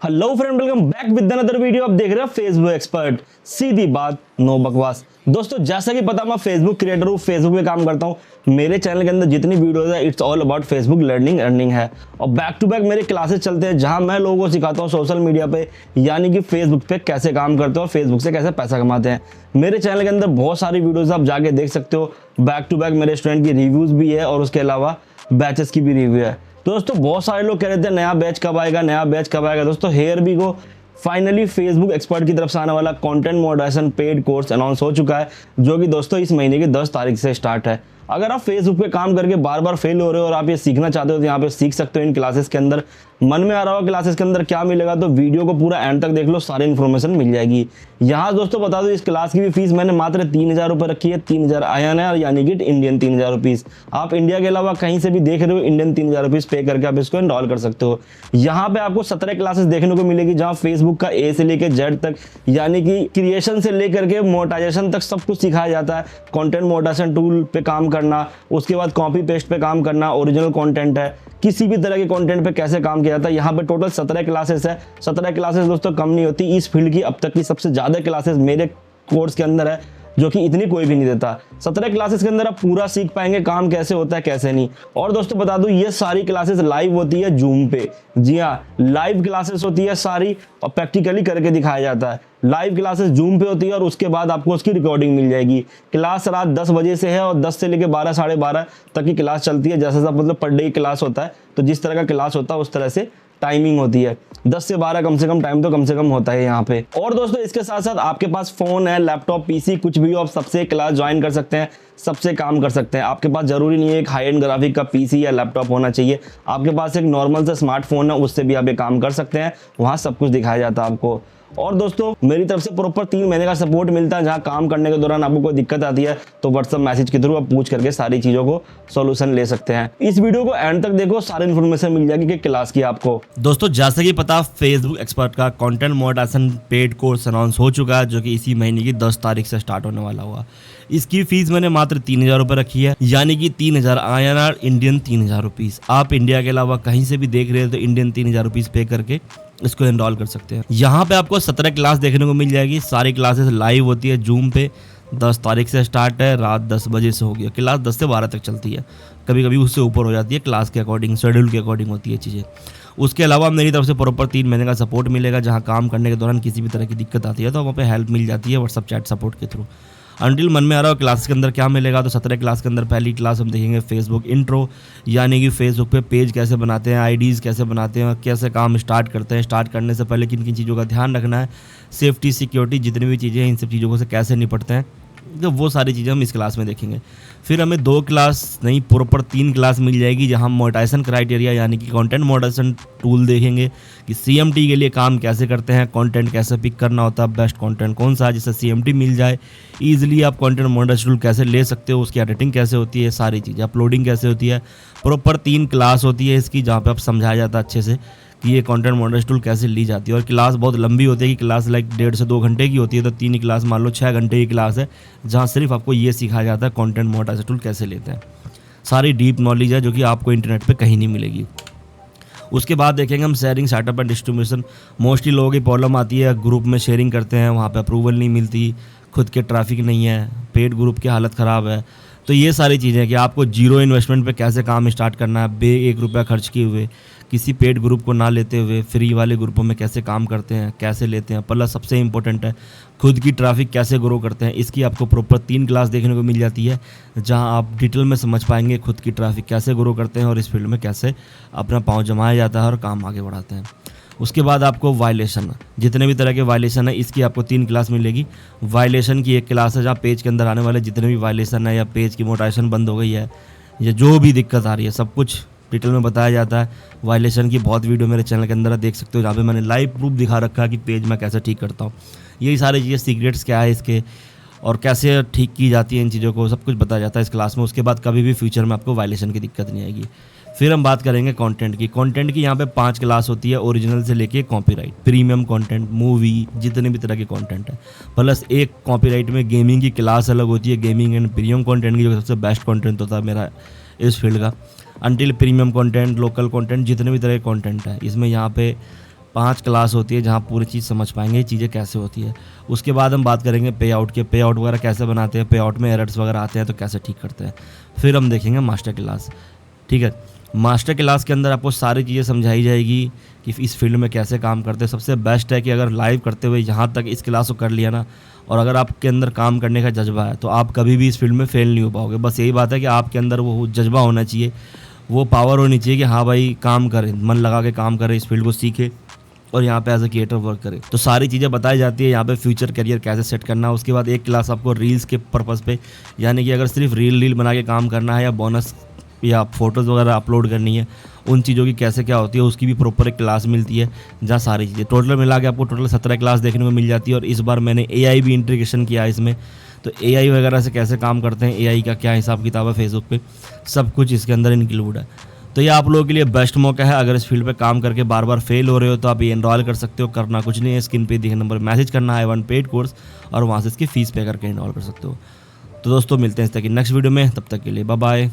Hello friend, welcome back with another video. आप देख रहे हो फेसबुक एक्सपर्ट, सीधी बात नो बकवास। दोस्तों, जैसा कि पता, मैं फेसबुक क्रिएटर हूँ, फेसबुक पे काम करता हूँ। मेरे चैनल के अंदर जितनी वीडियोस है it's all about Facebook learning earning है। और बैक टू बैक मेरे क्लासेस चलते हैं जहाँ मैं लोगों को सिखाता हूँ सोशल मीडिया पे, यानी कि फेसबुक पे कैसे काम करते हो और फेसबुक से कैसे पैसा कमाते हैं। मेरे चैनल के अंदर बहुत सारी वीडियोज आप जाके देख सकते हो। बैक टू बैक मेरे स्टूडेंट की रिव्यूज भी है और उसके अलावा बैचेस की भी रिव्यू है। दोस्तों, बहुत सारे लोग कह रहे थे नया बैच कब आएगा, नया बैच कब आएगा। दोस्तों, हेयर भी गो, फाइनली फेसबुक एक्सपर्ट की तरफ से आने वाला content moderation paid course announce हो चुका है, जो कि दोस्तों इस महीने की 10 तारीख से स्टार्ट है। अगर आप फेसबुक पे काम करके बार बार फेल हो रहे हो और आप ये सीखना चाहते हो तो यहाँ पे सीख सकते हो इन क्लासेस के अंदर। मन में आ रहा हो क्लासेस के अंदर क्या मिलेगा तो वीडियो को पूरा एंड तक देख लो, सारी इन्फॉर्मेशन मिल जाएगी। यहाँ दोस्तों बता दो, इस क्लास की भी फीस मैंने मात्र 3,000 रुपये रखी है। 3,000 INR यानी कि इंडियन 3,000 रुपीज़। आप इंडिया के अलावा कहीं से भी देख रहे हो, इंडियन 3,000 रुपीज़ पे करके आप इसको एनरोल कर सकते हो। यहाँ पे आपको 17 क्लासेस देखने को मिलेगी, जहाँ फेसबुक का A से लेकर Z तक, यानी कि क्रिएशन से लेकर के मोनेटाइजेशन तक सब कुछ सिखाया जाता है। कंटेंट मॉडरेशन टूल पे काम करना, उसके बाद कॉपी पेस्ट पे काम करना, ओरिजिनल कंटेंट है, किसी भी तरह के कंटेंट पे कैसे काम किया जाता है। यहाँ पे टोटल 17 क्लासेस है। 17 क्लासेस दोस्तों कम नहीं होती। इस फील्ड की अब तक की सबसे ज़्यादा क्लासेस मेरे कोर्स के अंदर है, जो कि इतनी कोई भी नहीं देता। 17 क्लासेस के अंदर आप पूरा सीख पाएंगे काम कैसे होता है कैसे नहीं। और दोस्तों बता दूं, ये सारी क्लासेस लाइव होती है जूम पे। जी हाँ, लाइव क्लासेस होती है सारी, और प्रैक्टिकली करके दिखाया जाता है। लाइव क्लासेस जूम पे होती है और उसके बाद आपको उसकी रिकॉर्डिंग मिल जाएगी। क्लास रात 10 बजे से है और 10 से लेकर 12 साढ़े 12 तक की क्लास चलती है। जैसा मतलब पर डे क्लास होता है, तो जिस तरह का क्लास होता है उस तरह से टाइमिंग होती है। 10 से 12 कम से कम टाइम तो कम से कम होता है यहाँ पे। और दोस्तों, इसके साथ साथ आपके पास फोन है, लैपटॉप, PC कुछ भी हो, आप सबसे क्लास ज्वाइन कर सकते हैं, सबसे काम कर सकते हैं। आपके पास जरूरी नहीं है एक हाई एंड ग्राफिक का PC या लैपटॉप होना चाहिए। आपके पास एक नॉर्मल से स्मार्टफोन है, उससे भी आप ये काम कर सकते हैं। वहाँ सब कुछ दिखाया जाता है आपको। और दोस्तों, मेरी तरफ से प्रॉपर 3 महीने का सपोर्ट मिलता है, जहां काम करने के दौरान आपको कोई दिक्कत आती है तो व्हाट्सएप मैसेज के थ्रू आप पूछ करके सारी चीजों को सॉल्यूशन ले सकते हैं। इस वीडियो को एंड तक देखो, सारी इन्फॉर्मेशन मिल जाएगी कि क्लास की आपको। दोस्तों, जैसे कि पता, फेसबुक एक्सपर्ट का content moderation paid course announce हो चुका है, जो कि इसी महीने की 10 तारीख से स्टार्ट होने वाला हुआ। इसकी फीस मैंने मात्र 3,000 रुपये रखी है, यानी कि 3,000 INR इंडियन 3,000 रुपीज़। आप इंडिया के अलावा कहीं से भी देख रहे हैं तो इंडियन 3,000 रुपीज़ पे करके इसको एनरोल कर सकते हैं। यहाँ पे आपको 17 क्लास देखने को मिल जाएगी। सारी क्लासेस लाइव होती है जूम पे। 10 तारीख से स्टार्ट है, रात 10 बजे से होगी। क्लास 10 से 12 तक चलती है, कभी कभी उससे ऊपर हो जाती है। क्लास के अकॉर्डिंग, शेड्यूल के अकॉर्डिंग होती है चीज़ें। उसके अलावा मेरी तरफ से प्रॉपर 3 महीने का सपोर्ट मिलेगा, जहाँ काम करने के दौरान किसी भी तरह की दिक्कत आती है तो वहाँ पे हेल्प मिल जाती है व्हाट्सअप चैट सपोर्ट के थ्रू। अंटिल मन में आ रहा हो क्लास के अंदर क्या मिलेगा, तो 17 क्लास के अंदर पहली क्लास हम देखेंगे फेसबुक इंट्रो, यानी कि फेसबुक पे पेज कैसे बनाते हैं, आईडीज़ कैसे बनाते हैं, कैसे काम स्टार्ट करते हैं, स्टार्ट करने से पहले किन किन चीज़ों का ध्यान रखना है, सेफ्टी सिक्योरिटी जितनी भी चीज़ें हैं, इन सब चीज़ों से कैसे निपटते हैं, तो वो सारी चीज़ें हम इस क्लास में देखेंगे। फिर हमें 2 क्लास नहीं, प्रॉपर 3 क्लास मिल जाएगी, जहां हम मोनेटाइजेशन क्राइटेरिया यानी कि कंटेंट मॉडरेशन टूल देखेंगे कि CMT के लिए काम कैसे करते हैं, कंटेंट कैसे पिक करना होता है, बेस्ट कंटेंट कौन सा है जिससे CMT मिल जाए, ईजिली आप कंटेंट मॉडरेशन टूल कैसे ले सकते हो, उसकी एडिटिंग कैसे होती है, सारी चीज़ें, अपलोडिंग कैसे होती है। प्रॉपर 3 क्लास होती है इसकी, जहाँ पर आप समझाया जाता है अच्छे से कि ये कंटेंट मॉडरेशन टूल कैसे ली जाती है। और क्लास बहुत लंबी होती है कि क्लास लाइक 1.5 से 2 घंटे की होती है, तो 3 क्लास मान लो 6 घंटे की क्लास है, जहाँ सिर्फ आपको ये सिखाया जाता है कंटेंट मॉडरेशन टूल कैसे लेते हैं। सारी डीप नॉलेज है जो कि आपको इंटरनेट पे कहीं नहीं मिलेगी। उसके बाद देखेंगे हम sharing, setup and distribution. Mostly लोगों की प्रॉब्लम आती है, ग्रुप में शेयरिंग करते हैं, वहाँ पे अप्रूवल नहीं मिलती, खुद के ट्रैफिक नहीं है, पेड ग्रुप की हालत ख़राब है। तो ये सारी चीज़ें कि आपको जीरो इन्वेस्टमेंट पे कैसे काम स्टार्ट करना है, ₹1 रुपया खर्च किए हुए, किसी पेड ग्रुप को ना लेते हुए फ्री वाले ग्रुपों में कैसे काम करते हैं, कैसे लेते हैं। प्लस सबसे इंपॉर्टेंट है खुद की ट्रैफिक कैसे ग्रो करते हैं। इसकी आपको प्रॉपर 3 क्लास देखने को मिल जाती है, जहां आप डिटेल में समझ पाएंगे खुद की ट्रैफिक कैसे ग्रो करते हैं और इस फील्ड में कैसे अपना पाँव जमाया जाता है और काम आगे बढ़ाते हैं। उसके बाद आपको वायलेशन, जितने भी तरह के वायलेशन है इसकी आपको 3 क्लास मिलेगी। वायलेशन की एक क्लास है जहाँ पेज के अंदर आने वाले जितने भी वायलेशन है, या पेज की मोनेटाइजेशन बंद हो गई है, या जो भी दिक्कत आ रही है, सब कुछ डिटेल में बताया जाता है। वायलेशन की बहुत वीडियो मेरे चैनल के अंदर है, देख सकते हो, जहाँ पे मैंने लाइव प्रूफ दिखा रखा है कि पेज मैं कैसे ठीक करता हूँ। यही सारी चीज़ें, सीक्रेट्स क्या है इसके और कैसे ठीक की जाती है, इन चीज़ों को सब कुछ बताया जाता है इस क्लास में। उसके बाद कभी भी फ्यूचर में आपको वायलेशन की दिक्कत नहीं आएगी। फिर हम बात करेंगे कंटेंट की। कंटेंट की यहाँ पे 5 क्लास होती है, ओरिजिनल से लेके कॉपीराइट, प्रीमियम कंटेंट, मूवी, जितने भी तरह के कंटेंट है। प्लस एक कॉपीराइट में गेमिंग की क्लास अलग होती है, गेमिंग एंड प्रीमियम कंटेंट की, जो सबसे बेस्ट कंटेंट होता है मेरा इस फील्ड का। Until premium content, local content, जितने भी तरह के कंटेंट है इसमें यहाँ पे 5 क्लास होती है जहाँ पूरी चीज़ समझ पाएंगे ये चीज़ें कैसे होती है। उसके बाद हम बात करेंगे पे आउट के, पे आउट वगैरह कैसे बनाते हैं, पे आउट में एरर्स वगैरह आते हैं तो कैसे ठीक करते हैं। फिर हम देखेंगे मास्टर क्लास। ठीक है, मास्टर क्लास के अंदर आपको सारी चीज़ें समझाई जाएगी कि इस फील्ड में कैसे काम करते हैं। सबसे बेस्ट है कि अगर लाइव करते हुए यहाँ तक इस क्लास को कर लिया ना, और अगर आपके अंदर काम करने का जज्बा है तो आप कभी भी इस फील्ड में फेल नहीं हो पाओगे। बस यही बात है कि आपके अंदर वो जज्बा होना चाहिए, वो पावर होनी चाहिए कि हाँ भाई काम करें, मन लगा के काम करें, इस फील्ड को सीखे और यहाँ पे एज ए क्रिएटर वर्क करें। तो सारी चीज़ें बताई जाती है यहाँ पे, फ्यूचर करियर कैसे सेट करना है। उसके बाद एक क्लास आपको रील्स के पर्पज़ पे, यानी कि अगर सिर्फ रील बना के काम करना है या बोनस या फोटोज़ वगैरह अपलोड करनी है, उन चीज़ों की कैसे क्या होती है उसकी भी प्रॉपर एक क्लास मिलती है जहाँ सारी चीज़ें टोटल मिला के आपको टोटल 17 क्लास देखने को मिल जाती है। और इस बार मैंने AI भी इंटीग्रेशन किया है इसमें, तो AI वगैरह से कैसे काम करते हैं, AI का क्या हिसाब किताब है फेसबुक पे, सब कुछ इसके अंदर इंक्लूड है। तो ये आप लोगों के लिए बेस्ट मौका है। अगर इस फील्ड पे काम करके बार बार फेल हो रहे हो तो आप ये एनरोल कर सकते हो। करना कुछ नहीं है, स्क्रीन पे दिखे नंबर मैसेज करना है 1 पेड कोर्स और वहाँ से इसकी फ़ीस पे करके एनरोल कर सकते हो। तो दोस्तों मिलते हैं इस तरह की नेक्स्ट वीडियो में, तब तक के लिए बाय बाय।